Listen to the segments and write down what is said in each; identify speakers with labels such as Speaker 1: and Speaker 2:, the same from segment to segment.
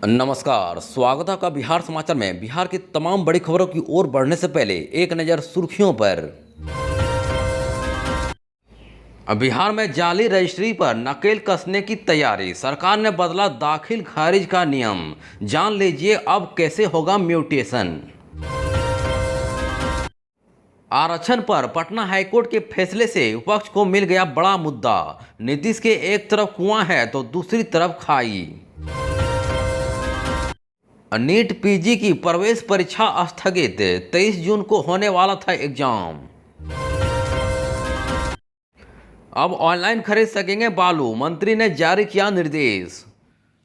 Speaker 1: नमस्कार, स्वागत है आपका बिहार समाचार में। बिहार की तमाम बड़ी खबरों की ओर बढ़ने से पहले एक नज़र सुर्खियों पर। बिहार में जाली रजिस्ट्री पर नकेल कसने की तैयारी, सरकार ने बदला दाखिल खारिज का नियम। जान लीजिए अब कैसे होगा म्यूटेशन। आरक्षण पर पटना हाईकोर्ट के फैसले से विपक्ष को मिल गया बड़ा मुद्दा। नीतीश के एक तरफ कुआं है तो दूसरी तरफ खाई। नीट पीजी की प्रवेश परीक्षा स्थगित, 23 जून को होने वाला था एग्जाम। अब ऑनलाइन खरीद सकेंगे बालू, मंत्री ने जारी किया निर्देश।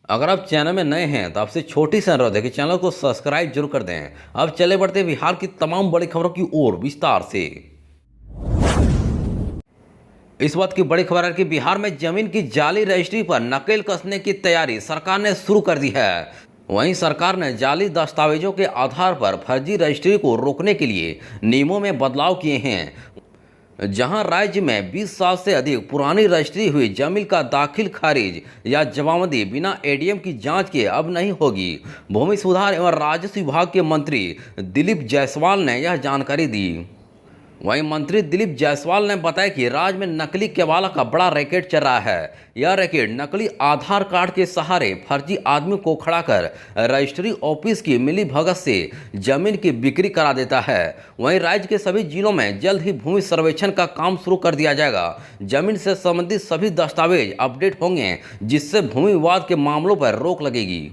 Speaker 1: अगर आप चैनल में नए हैं तो आपसे छोटी सी अनुरोध है कि चैनल को सब्सक्राइब जरूर कर दें। अब चले बढ़ते बिहार की तमाम बड़ी खबरों की ओर विस्तार से। इस वक्त की बड़ी खबर है कि बिहार में जमीन की जाली रजिस्ट्री पर नकेल कसने की तैयारी सरकार ने शुरू कर दी है। वहीं सरकार ने जाली दस्तावेजों के आधार पर फर्जी रजिस्ट्री को रोकने के लिए नियमों में बदलाव किए हैं। जहां राज्य में 20 साल से अधिक पुरानी रजिस्ट्री हुई जमीन का दाखिल खारिज या जमाबंदी बिना एडीएम की जांच के अब नहीं होगी। भूमि सुधार एवं राजस्व विभाग के मंत्री दिलीप जायसवाल ने यह जानकारी दी। वहीं मंत्री दिलीप जायसवाल ने बताया कि राज्य में नकली केवाला का बड़ा रैकेट चल रहा है। यह रैकेट नकली आधार कार्ड के सहारे फर्जी आदमी को खड़ा कर रजिस्ट्री ऑफिस की मिली भगत से जमीन की बिक्री करा देता है। वहीं राज्य के सभी जिलों में जल्द ही भूमि सर्वेक्षण का काम शुरू कर दिया जाएगा। जमीन से संबंधित सभी दस्तावेज अपडेट होंगे, जिससे भूमि विवाद के मामलों पर रोक लगेगी।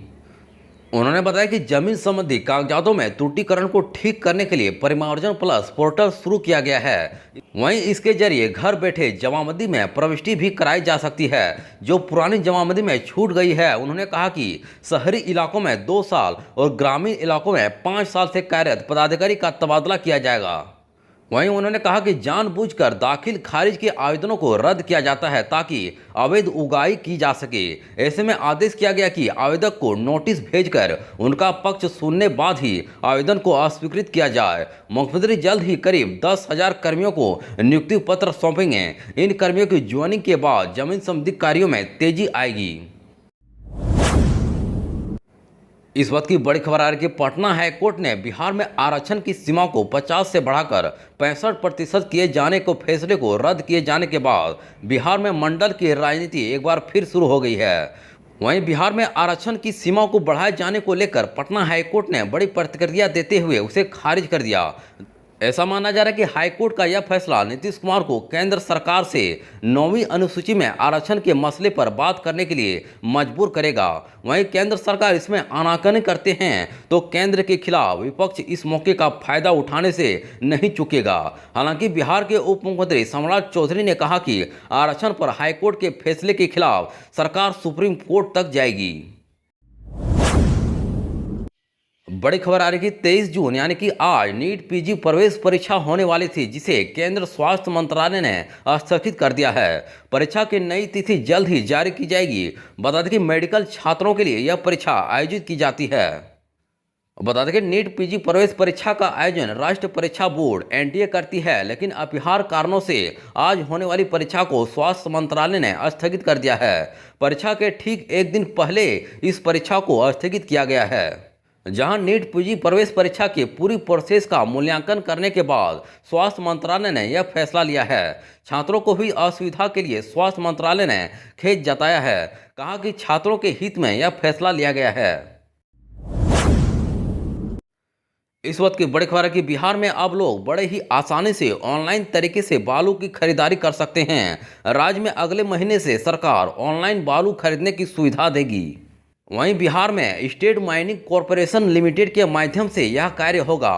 Speaker 1: उन्होंने बताया कि जमीन संबंधी कागजातों में त्रुटिकरण को ठीक करने के लिए परिमार्जन प्लस पोर्टल शुरू किया गया है। वहीं इसके जरिए घर बैठे जमाबंदी में प्रविष्टि भी कराई जा सकती है, जो पुरानी जमाबंदी में छूट गई है। उन्होंने कहा कि शहरी इलाकों में 2 साल और ग्रामीण इलाकों में 5 साल से कार्यरत पदाधिकारी का तबादला किया जाएगा। वहीं उन्होंने कहा कि जानबूझकर दाखिल खारिज के आवेदनों को रद्द किया जाता है ताकि अवैध उगाही की जा सके। ऐसे में आदेश किया गया कि आवेदक को नोटिस भेजकर उनका पक्ष सुनने बाद ही आवेदन को अस्वीकृत किया जाए। मुख्यमंत्री जल्द ही करीब 10,000 कर्मियों को नियुक्ति पत्र सौंपेंगे। इन कर्मियों की ज्वाइनिंग के बाद जमीन संबंधी कार्यों में तेजी आएगी। इस वक्त की बड़ी खबर आ रही है कि पटना हाईकोर्ट ने बिहार में आरक्षण की सीमा को 50 से बढ़ाकर 65% किए जाने को फैसले को रद्द किए जाने के बाद बिहार में मंडल की राजनीति एक बार फिर शुरू हो गई है। वहीं बिहार में आरक्षण की सीमा को बढ़ाए जाने को लेकर पटना हाईकोर्ट ने बड़ी प्रतिक्रिया देते हुए उसे खारिज कर दिया। ऐसा माना जा रहा है कि हाईकोर्ट का यह फैसला नीतीश कुमार को केंद्र सरकार से 9वीं अनुसूची में आरक्षण के मसले पर बात करने के लिए मजबूर करेगा। वहीं केंद्र सरकार इसमें आनाकानी करते हैं तो केंद्र के खिलाफ विपक्ष इस मौके का फायदा उठाने से नहीं चूकेगा। हालांकि बिहार के उप मुख्यमंत्री सम्राट चौधरी ने कहा कि आरक्षण पर हाईकोर्ट के फैसले के खिलाफ सरकार सुप्रीम कोर्ट तक जाएगी। बड़ी खबर आ रही है कि 23 जून यानी कि आज नीट पीजी प्रवेश परीक्षा होने वाली थी, जिसे केंद्र स्वास्थ्य मंत्रालय ने स्थगित कर दिया है। परीक्षा की नई तिथि जल्द ही जारी की जाएगी। बता दें कि मेडिकल छात्रों के लिए यह परीक्षा आयोजित की जाती है। बता दें कि नीट पीजी प्रवेश परीक्षा का आयोजन राष्ट्रीय परीक्षा बोर्ड एनटीए करती है, लेकिन अपरिहार्य कारणों से आज होने वाली परीक्षा को स्वास्थ्य मंत्रालय ने स्थगित कर दिया है। परीक्षा के ठीक एक दिन पहले इस परीक्षा को स्थगित किया गया है। जहां नीट पीजी प्रवेश परीक्षा की पूरी प्रोसेस का मूल्यांकन करने के बाद स्वास्थ्य मंत्रालय ने यह फैसला लिया है। छात्रों को हुई असुविधा के लिए स्वास्थ्य मंत्रालय ने खेद जताया है। कहा कि छात्रों के हित में यह फैसला लिया गया है। इस वक्त की बड़ी खबर है कि बिहार में अब लोग बड़े ही आसानी से ऑनलाइन तरीके से बालू की खरीदारी कर सकते हैं। राज्य में अगले महीने से सरकार ऑनलाइन बालू खरीदने की सुविधा देगी। वहीं बिहार में स्टेट माइनिंग कॉरपोरेशन लिमिटेड के माध्यम से यह कार्य होगा।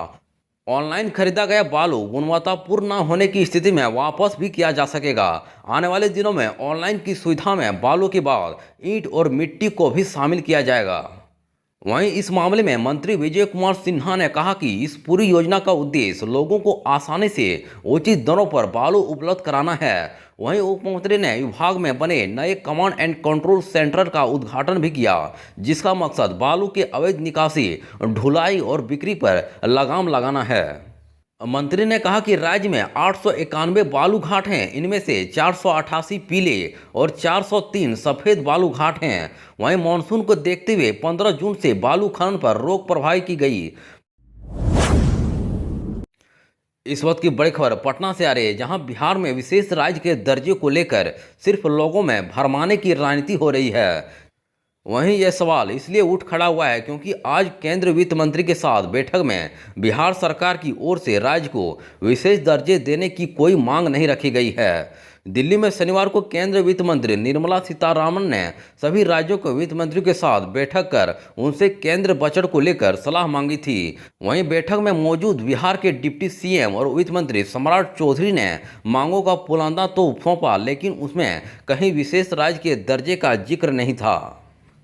Speaker 1: ऑनलाइन खरीदा गया बालू गुणवत्तापूर्ण न होने की स्थिति में वापस भी किया जा सकेगा। आने वाले दिनों में ऑनलाइन की सुविधा में बालू के बाद ईंट और मिट्टी को भी शामिल किया जाएगा। वहीं इस मामले में मंत्री विजय कुमार सिन्हा ने कहा कि इस पूरी योजना का उद्देश्य लोगों को आसानी से उचित दरों पर बालू उपलब्ध कराना है। वहीं उप मुख्यमंत्री ने विभाग में बने नए कमांड एंड कंट्रोल सेंटर का उद्घाटन भी किया, जिसका मकसद बालू के अवैध निकासी, ढुलाई और बिक्री पर लगाम लगाना है। मंत्री ने कहा कि राज्य में 891 बालू घाट हैं, इनमें से 488 पीले और 403 सफेद बालू घाट हैं। वहीं मानसून को देखते हुए 15 जून से बालू खनन पर रोक प्रभावी की गई। इस वक्त की बड़ी खबर पटना से आ रही है, जहां बिहार में विशेष राज्य के दर्जे को लेकर सिर्फ लोगों में भरमाने की राजनीति हो रही है। वहीं यह सवाल इसलिए उठ खड़ा हुआ है क्योंकि आज केंद्र वित्त मंत्री के साथ बैठक में बिहार सरकार की ओर से राज्य को विशेष दर्जे देने की कोई मांग नहीं रखी गई है। दिल्ली में शनिवार को केंद्रीय वित्त मंत्री निर्मला सीतारामन ने सभी राज्यों के वित्त मंत्रियों के साथ बैठक कर उनसे केंद्र बजट को लेकर सलाह मांगी थी। वहीं बैठक में मौजूद बिहार के डिप्टी सीएम और वित्त मंत्री सम्राट चौधरी ने मांगों का पुलांदा तो सौंपा, लेकिन उसमें कहीं विशेष राज्य के दर्जे का जिक्र नहीं था।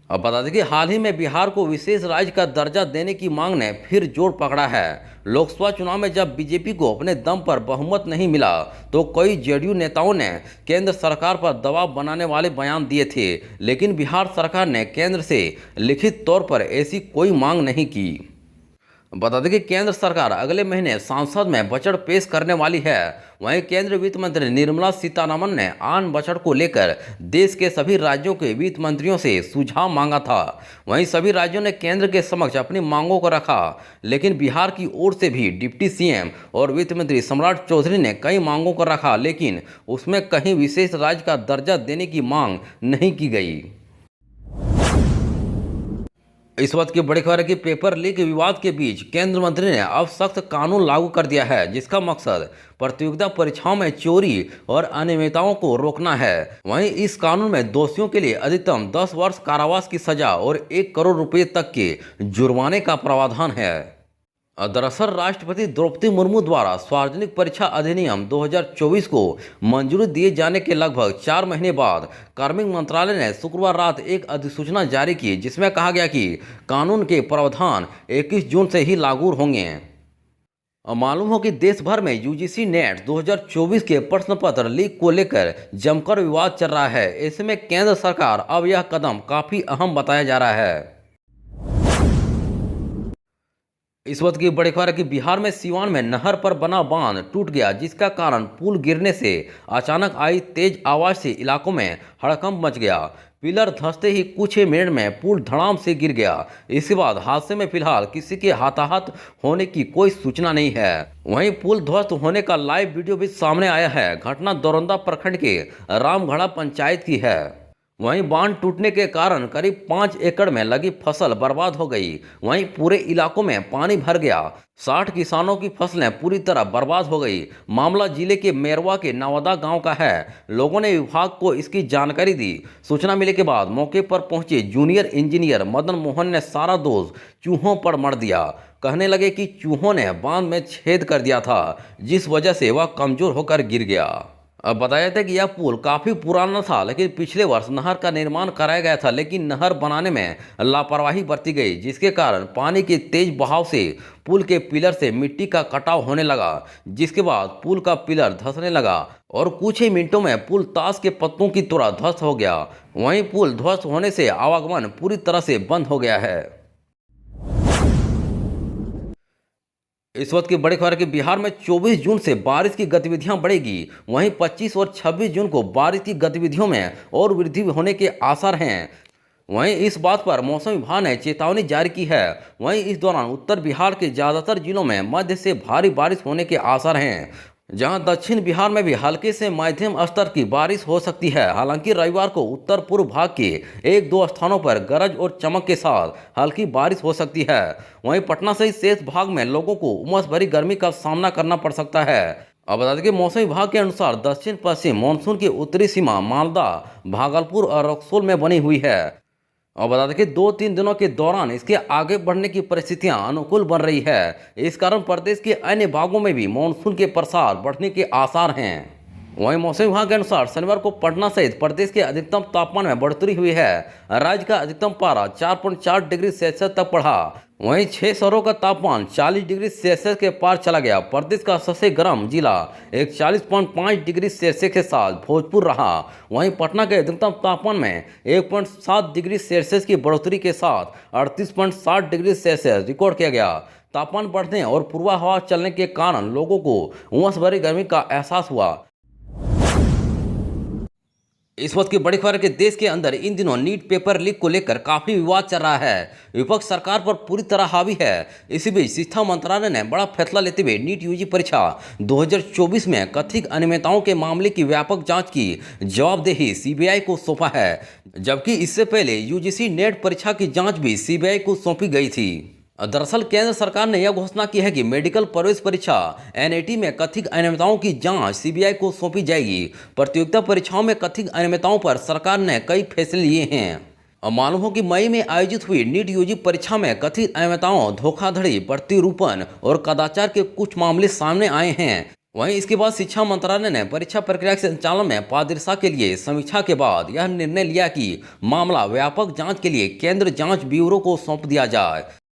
Speaker 1: अब बता दें कि हाल ही में बिहार को विशेष राज्य का दर्जा देने की मांग ने फिर जोर पकड़ा है। लोकसभा चुनाव में जब बीजेपी को अपने दम पर बहुमत नहीं मिला तो कई जेडीयू नेताओं ने केंद्र सरकार पर दबाव बनाने वाले बयान दिए थे, लेकिन बिहार सरकार ने केंद्र से लिखित तौर पर ऐसी कोई मांग नहीं की। बता दें कि केंद्र सरकार अगले महीने संसद में बजट पेश करने वाली है। वहीं केंद्रीय वित्त मंत्री निर्मला सीतारमण ने आन बजट को लेकर देश के सभी राज्यों के वित्त मंत्रियों से सुझाव मांगा था। वहीं सभी राज्यों ने केंद्र के समक्ष अपनी मांगों को रखा, लेकिन बिहार की ओर से भी डिप्टी सीएम और वित्त मंत्री सम्राट चौधरी ने कई मांगों को रखा, लेकिन उसमें कहीं विशेष राज्य का दर्जा देने की मांग नहीं की गई। इस वक्त की बड़ी खबर है कि पेपर लीक विवाद के बीच केंद्र मंत्री ने अब सख्त कानून लागू कर दिया है, जिसका मकसद प्रतियोगिता परीक्षाओं में चोरी और अनियमितताओं को रोकना है। वहीं इस कानून में दोषियों के लिए अधिकतम 10 वर्ष कारावास की सजा और 1 करोड़ रुपए तक के जुर्माने का प्रावधान है। दरअसल राष्ट्रपति द्रौपदी मुर्मू द्वारा सार्वजनिक परीक्षा अधिनियम 2024 को मंजूरी दिए जाने के लगभग 4 महीने बाद कार्मिक मंत्रालय ने शुक्रवार रात एक अधिसूचना जारी की, जिसमें कहा गया कि कानून के प्रावधान 21 जून से ही लागू होंगे। मालूम हो कि देश भर में यूजीसी नेट 2024 के प्रश्न पत्र लीक को लेकर जमकर विवाद चल रहा है। ऐसे में केंद्र सरकार अब यह कदम काफी अहम बताया जा रहा है। इस वक्त की बड़ी खबर है कि बिहार में सीवान में नहर पर बना बांध टूट गया, जिसका कारण पुल गिरने से अचानक आई तेज आवाज से इलाकों में हड़कंप मच गया। पिलर धंसते ही कुछ ही मिनट में पुल धड़ाम से गिर गया। इसके बाद हादसे में फिलहाल किसी के हताहत होने की कोई सूचना नहीं है। वहीं पुल ध्वस्त होने का लाइव वीडियो भी सामने आया है। घटना दौरंदा प्रखंड के रामगढ़ा पंचायत की है। वहीं बांध टूटने के कारण करीब 5 एकड़ में लगी फसल बर्बाद हो गई। वहीं पूरे इलाकों में पानी भर गया। 60 किसानों की फसलें पूरी तरह बर्बाद हो गई। मामला जिले के मेरवा के नवादा गांव का है। लोगों ने विभाग को इसकी जानकारी दी। सूचना मिलने के बाद मौके पर पहुंचे जूनियर इंजीनियर मदन मोहन ने सारा दोष चूहों पर मढ़ दिया। कहने लगे कि चूहों ने बांध में छेद कर दिया था, जिस वजह से वह कमजोर होकर गिर गया। अब बताया जाता है कि यह पुल काफ़ी पुराना था, लेकिन पिछले वर्ष नहर का निर्माण कराया गया था, लेकिन नहर बनाने में लापरवाही बरती गई, जिसके कारण पानी के तेज बहाव से पुल के पिलर से मिट्टी का कटाव होने लगा, जिसके बाद पुल का पिलर धंसने लगा और कुछ ही मिनटों में पुल ताश के पत्तों की तरह ध्वस्त हो गया। वहीं पुल ध्वस्त होने से आवागमन पूरी तरह से बंद हो गया है। इस वक्त की बड़ी खबर है कि बिहार में 24 जून से बारिश की गतिविधियां बढ़ेगी। वहीं 25 और 26 जून को बारिश की गतिविधियों में और वृद्धि होने के आसार हैं। वहीं इस बात पर मौसम विभाग ने चेतावनी जारी की है। वहीं इस दौरान उत्तर बिहार के ज़्यादातर जिलों में मध्य से भारी बारिश होने के आसार हैं, जहां दक्षिण बिहार में भी हल्के से मध्यम स्तर की बारिश हो सकती है। हालांकि रविवार को उत्तर पूर्व भाग के 1-2 स्थानों पर गरज और चमक के साथ हल्की बारिश हो सकती है। वहीं पटना सहित शेष भाग में लोगों को उमस भरी गर्मी का सामना करना पड़ सकता है। अब बता दें कि मौसम विभाग के अनुसार दक्षिण पश्चिम मानसून की उत्तरी सीमा मालदा, भागलपुर और रक्सौल में बनी हुई है। और बता दें कि 2-3 दिनों के दौरान इसके आगे बढ़ने की परिस्थितियां अनुकूल बन रही है। इस कारण प्रदेश के अन्य भागों में भी मानसून के प्रसार बढ़ने के आसार हैं। वहीं मौसम विभाग के अनुसार शनिवार को पटना सहित प्रदेश के अधिकतम तापमान में बढ़ोतरी हुई है। राज्य का अधिकतम पारा 4.4 डिग्री सेल्सियस तक बढ़ा। वहीं 6 शहरों का तापमान 40 डिग्री सेल्सियस के पार चला गया। प्रदेश का सबसे गर्म जिला 41.5 डिग्री सेल्सियस के साथ भोजपुर रहा। वहीं पटना के अधिकतम तापमान में 1.7 डिग्री सेल्सियस की बढ़ोतरी के साथ 38.7 डिग्री सेल्सियस रिकॉर्ड किया गया। तापमान बढ़ने और पूर्वा हवा चलने के कारण लोगों को उमस भरी गर्मी का एहसास हुआ। इस वक्त की बड़ी खबर है कि देश के अंदर इन दिनों नीट पेपर लीक को लेकर काफी विवाद चल रहा है। विपक्ष सरकार पर पूरी तरह हावी है। इसी बीच शिक्षा मंत्रालय ने बड़ा फैसला लेते हुए नीट यूजी परीक्षा 2024 में कथित अनियमितताओं के मामले की व्यापक जांच की जवाबदेही सीबीआई को सौंपा है, जबकि इससे पहले यूजीसी नेट परीक्षा की जांच भी सीबीआई को सौंपी गई थी। दरअसल केंद्र सरकार ने यह घोषणा की है कि मेडिकल प्रवेश परीक्षा एनएटी में कथित अनियमितताओं की जांच सीबीआई को सौंपी जाएगी। प्रतियोगिता परीक्षाओं में कथित अनियमितताओं पर सरकार ने कई फैसले लिए हैं। अब मालूम हो कि मई में आयोजित हुई नीट यूजी परीक्षा में कथित अनियमितताओं, धोखाधड़ी, प्रतिरूपण और कदाचार के कुछ मामले सामने आए हैं। वहीं इसके बाद शिक्षा मंत्रालय ने परीक्षा प्रक्रिया के संचालन में पारदर्शिता के लिए समीक्षा के बाद यह निर्णय लिया कि मामला व्यापक जांच के लिए केंद्र जांच ब्यूरो को सौंप दिया जाए।